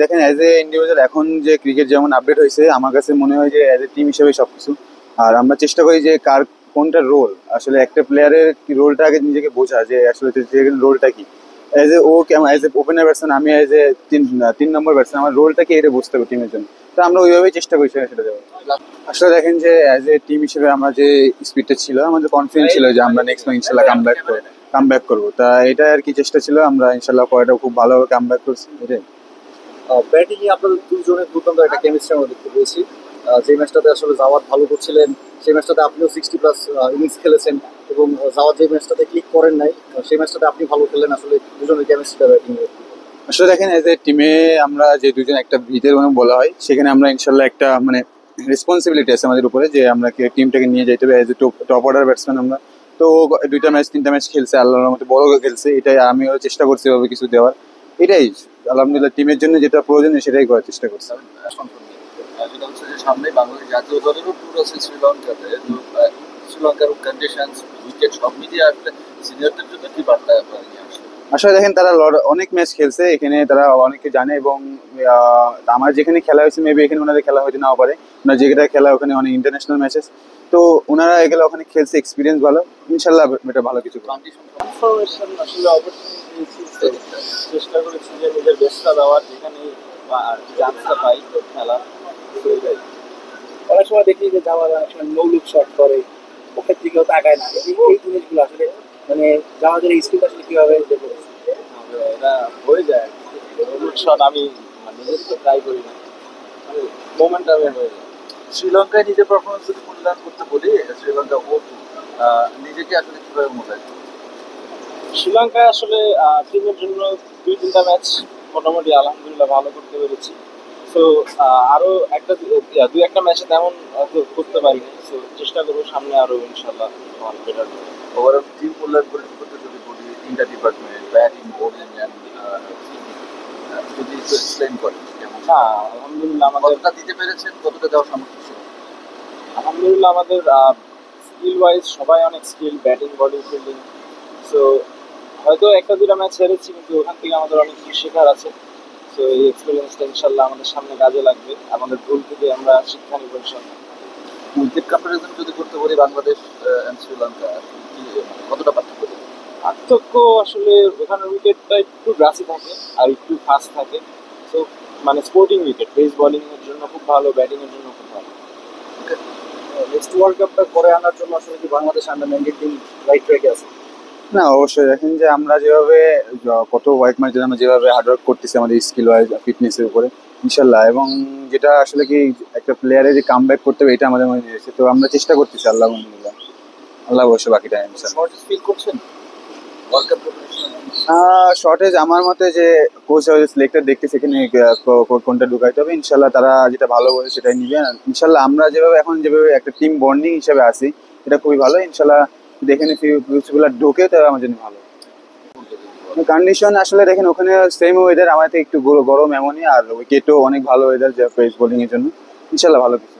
দেখেন as a individual এখন যে ক্রিকেট যেমন আপডেট হয়েছে আমার কাছে মনে হয় যে অ্যাজ এ টিম হিসেবে সবকিছু। আর আমরা চেষ্টা করি যে কার কোনটা রোল, আসলে একটা প্লেয়ারের কি রোলটা আগে নিজেকে বোঝা যে আসলে রোলটা কি। অ্যাজ এ ও কেমন, অ্যাজ এ ওপেনার ব্যাটসম্যান, আমি অ্যাজ এ তিন নম্বর ব্যাটসম্যান, আমার রোলটা কি এটা বুঝতে হবে টিমের জন্য। তো আমরা ওইভাবেই চেষ্টা করি সেটা দেওয়ার। আসলে দেখেন যে অ্যাজ এ টিম হিসেবে আমরা যে স্পিডটা ছিল, আমাদের কনফিডেন্স ছিল যে আমরা নেক্সট ম্যাচ ইনশাল্লাহ কাম ব্যাক করবো। তা এটা আর কি চেষ্টা ছিল, আমরা ইনশাল্লাহ কয়টা খুব ভালোভাবে কাম ব্যাক করছি এটাই। ব্যাটিং এ আপনাদের দুজনের দুর্দান্ত একটা কেমিস্ট্রি আমরা দেখতে পেয়েছি। যে ম্যাচটাতে আসলে জাওয়াদ ভালো করছিলেন, সেই ম্যাচটাতে আপনিও 60+ ইনিংস খেলেছেন, এবং জাওয়াদ যে ম্যাচটাতে ক্লিক করেন নাই, সেই ম্যাচটাতে আপনি ভালো খেলেন। আসলে দুজনের কেমিস্ট্রিটা ব্যাটিং এ আসলে দেখেন এজ এ টিমে আমরা যে দুজন একটা ভিতের মানে বলা হয়, সেখানে আমরা ইনশাল্লাহ একটা মানে রেসপন্সিবিলিটি আছে আমাদের উপরে যে আমরা টিমটাকে নিয়ে যাইতে হবে as a top order batsman আমরা। তো দুইটা ম্যাচ তিনটা ম্যাচ খেলছে, আল্লাহর মতো বড় খেলছে, এটাই আমিও চেষ্টা করছি এভাবে কিছু দেওয়ার। এটাই আলহামদুলিল্লাহ টিমের জন্য যেটা প্রয়োজনীয় সেটাই করার চেষ্টা করছি। যেটা হচ্ছে যে সামনে বাংলাদেশ জাতীয় দলেরও ট্যুর আছে শ্রীলঙ্কাতে। তো শ্রীলঙ্কার কন্ডিশন, উইকেট সব মিলিয়ে আসলে সিনিয়রদের জন্য কি বার্তা নিয়ে আসলে? আসলে দেখেন তারা অনেক ম্যাচ খেলছে এখানে, তারা অনেকে জানে, এবং আমার যেখানে খেলা হয়েছে মেবি এখানে ওনাদের খেলা হয়তো নাও পারে। ওনার যেটা খেলা ওখানে অনেক ইন্টারন্যাশনাল ম্যাচেস, তো ওনারা এগুলো ওখানে খেলছে, এক্সপিরিয়েন্স ভালো। ইনশাল্লাহ এটা ভালো কিছু করবে। কন্ডিশন ইনফরমেশন আসলে অপরচুনিটি চেষ্টা করেছি যে নিজের বেস্টটা দেওয়ার, যেখানে চান্সটা পাই খেলা। তো এটাই। অনেক সময় দেখি যে জামাল অনেক সময় মৌলিক শট করে, ওখান দিকেও তাকায় না। এই জিনিসগুলো আসলে মানে জামাদের এই স্কিলটা আসলে কিভাবে এটা হয়ে যায়। মৌলিক শট আমি নিজের তো ট্রাই করি না, মোমেন্টামে হয়ে যায়। শ্রীলঙ্কায় নিজের পারফরমেন্স যদি মূল্যায়ন করতে বলি, শ্রীলঙ্কা ও নিজেকে আসলে কিভাবে মূল্যায়ন করে? শ্রীলঙ্কায় আসলে টিমের জন্য 2-3টা ম্যাচ মোটামুটি আলহামদুলিল্লাহ ভালো করতে পেরেছি। তো আরো দুই একটা ম্যাচে তেমন করতে পারিনি। তো চেষ্টা করবো সামনে আরো ইনশাল্লাহ ভালো বেটার। ওভারঅল টিম মূল্যায়ন করতে যদি বলি, তিনটা ডিপার্টমেন্ট ব্যাটিং, বোলিং অ্যান্ড যদি একটু এক্সপ্লেন করেন কেমন? না, আলহামদুলিল্লাহ আমাদের কতটা দিতে পেরেছেন, কতটা দেওয়ার সামর্থ্য ছিল? আলহামদুলিল্লাহ আমাদের স্কিল ওয়াইজ সবাই অনেক skill, batting bowling fielding. So হয়তো একটা দুটা ম্যাচ হেরেছি, কিন্তু ওখান থেকে আমাদের অনেক কিছু শেখার আছে। তো এই এক্সপিরিয়েন্সটা ইনশাল্লাহ আমাদের সামনে কাজে লাগবে। আমাদের ভুল থেকে আমরা শিক্ষা নিব ইনশাল্লাহ। উইকেট কম্পারিজন যদি করতে বলি, বাংলাদেশ অ্যান্ড শ্রীলঙ্কা কি কতটা পার্থক্য দেবে? পার্থক্য আসলে ওখানে উইকেটটা একটু গ্রাসি থাকে আর একটু ফাস্ট থাকে। তো মানে স্পোর্টিং উইকেট, পেস বোলিং এর জন্য খুব ভালো, ব্যাটিং এর জন্য খুব ভালো। নেক্সট ওয়ার্ল্ড কাপটা করে আনার জন্য আসলে কি বাংলাদেশ আন্ডার-19 টিম রাইট ট্র্যাকে আছে? না, অবশ্যই দেখেন যে আমরা যেভাবে কত কয়েক মাস ধরে আমরা যেভাবে হার্ডওয়ার্ক করতেছি আমাদের স্কিল ওয়াইজ ফিটনেসের উপরে ইনশাল্লাহ, এবং যেটা আসলে কি একটা প্লেয়ারে যে কাম ব্যাক করতে হবে এটা আমাদের মনে নিয়েছে, তো আমরা চেষ্টা করতেছি আল্লাহ আলহামদুলিল্লাহ। আল্লাহ অবশ্যই বাকিটা ইনশাল্লাহ। শর্টেজ ফিল করছেন ওয়ার্ল্ড কাপ প্রিপারেশন? শর্টেজ আমার মতে যে কোচ সিলেক্টর দেখতে সেখানে কোনটা ঢুকাইতে হবে, ইনশাল্লাহ তারা যেটা ভালো বলে সেটাই নিবে। ইনশাল্লাহ আমরা যেভাবে এখন যেভাবে একটা টিম বন্ডিং হিসেবে আছি, এটা খুবই ভালো। ইনশাল্লাহ দেখে নি ফিউজগুলো ঢোকে তো আমার জন্য ভালো। কন্ডিশন আসলে দেখেন ওখানে সেম ওয়েদার, আমার থেকে একটু গরম এমনই, আর উইকেটও অনেক ভালো ওয়েদার যে পেস বোলিং এর জন্য। ইনশাল্লাহ ভালো কিছু।